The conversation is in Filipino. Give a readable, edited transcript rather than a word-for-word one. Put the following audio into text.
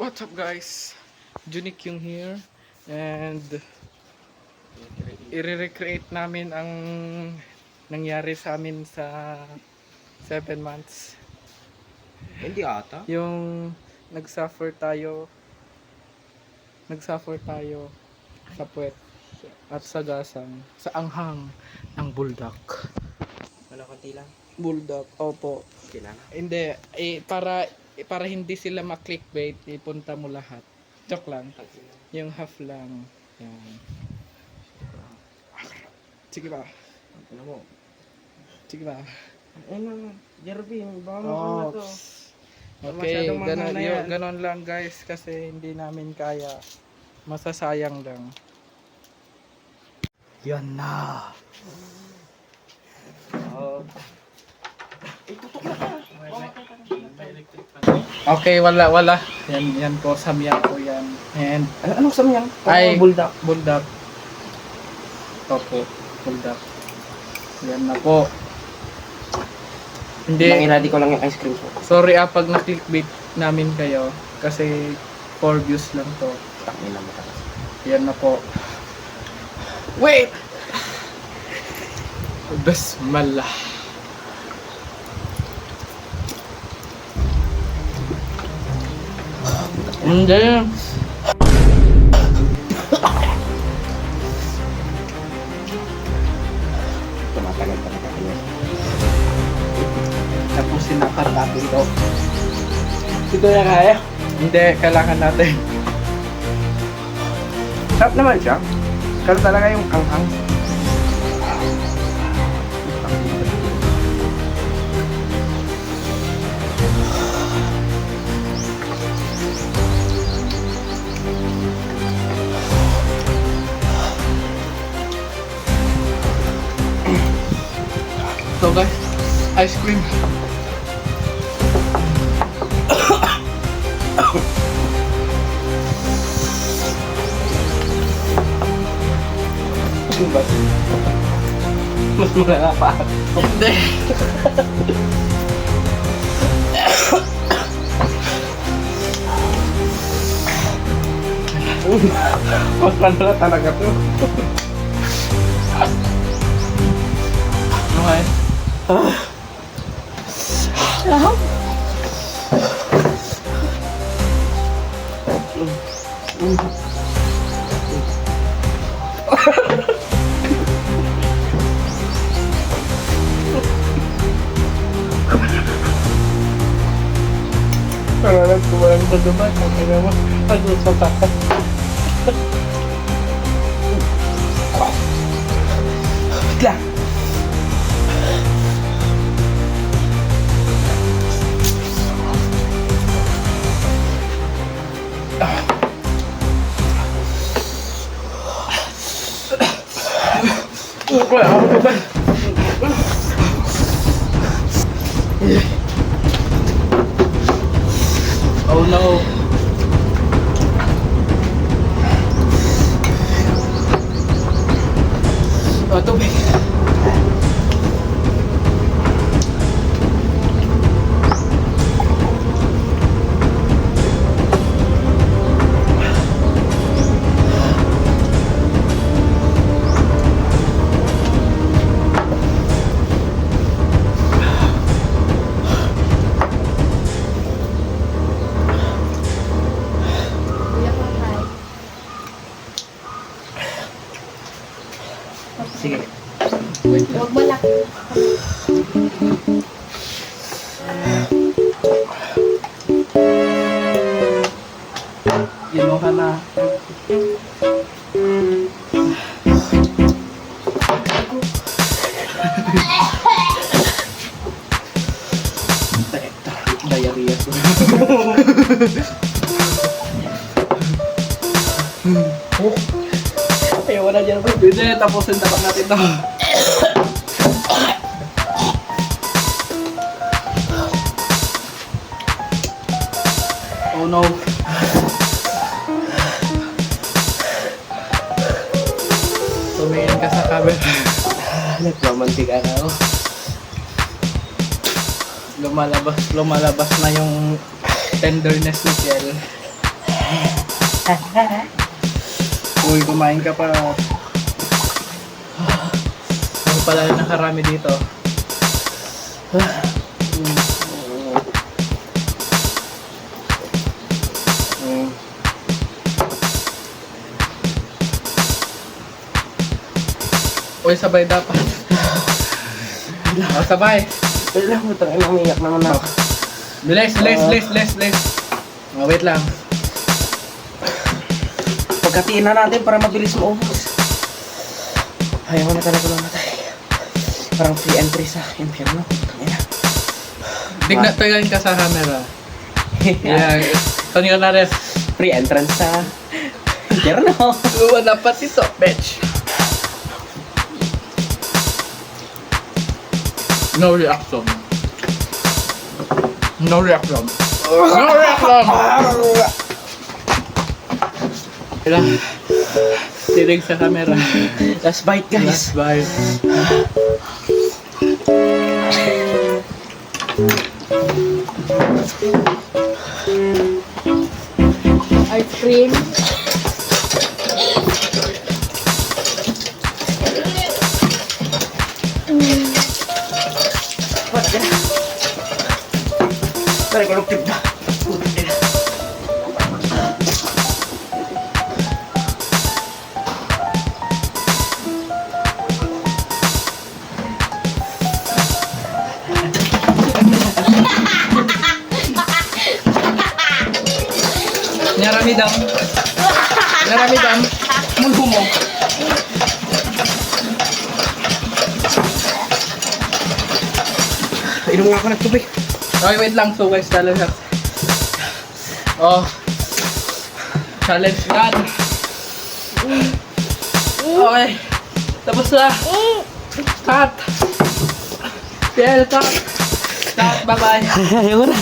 What's up guys? Junik yung here and i-recreate namin ang nangyari sa amin sa 7 months. Hindi ata. Yung nagsuffer tayo sa puwet at sa gasang sa anghang ng buldak. Wala konti lang. Buldak, opo. Kailangan. Hindi, para hindi sila ma-clickbait, ipunta mo lahat. Joke lang. Yung half lang. Yan. Sige ba? Ano mo? Sige ba? Ano? Jervin, baka mo Oh. to. Okay, Masyadong mahal na yan. ganon lang guys kasi hindi namin kaya. Masasayang lang. Yan na. Oh. Okay, wala. Yan po, samyang po yan. And Anong samyang? ay, Buldak. buldak. Opo, buldak. Yan na po. Hindi. i-ready ko lang yung ice cream ko. Sorry pag na-clickbait namin kayo kasi 4 views lang to. Takmin lang matakas. Yan na po. Wait! Basmala. Hindi. Tumatagal pa nakakaya. Tapusin na natin to. Ito na kaya? Hindi, kailangan natin. Sarap naman siya. Pero talaga yung anghang. So guys, ice cream. Diba? Mas malala pa. Hindi. Mas malala talaga to. Okay. Parang kumalang sa duman. Ang naman. Ano sa takas. Bigla. Oh no. Oh, tubig. Sige. Huwag malaki. Ginuha na. Diarrhea ko. Ayaw na dyan. Hindi, tapusin dapat natin to. Oh no. Tumingin ka sa camera. Nagmamantika na ako. Lumalabas na yung tenderness ni Kel. Uy, kumain ka pa. Ako pala na nakarami dito. Uy, sabay dapat. Oh, sabay. Wala mo, tangin na umiyak naman ako. Bilis. Oh, wait lang. Pagkatiin na natin para mabilis maubos. Ayaw ko na talaga mamatay. Parang free entry sa impyerno. Tangina. Tignan tagalin ka sa camera. Yeah, kanina na rin. Free entrance sa impyerno. Wala pa ito, bitch. No reaction. No reaction. No reaction. Kailang tinig sa camera. Last bite, guys. Last bite. Ice cream. Tara, kulog tip na. Putik na. Nyaramidam. Nyaramidam. Mulbo mo. Inom nga ako ng tubig. Okay, wait lang. So guys, talaga. Oh. Challenge done. Okay. Tapos na. Cut. Cut. Cut. Bye-bye. Ayaw na.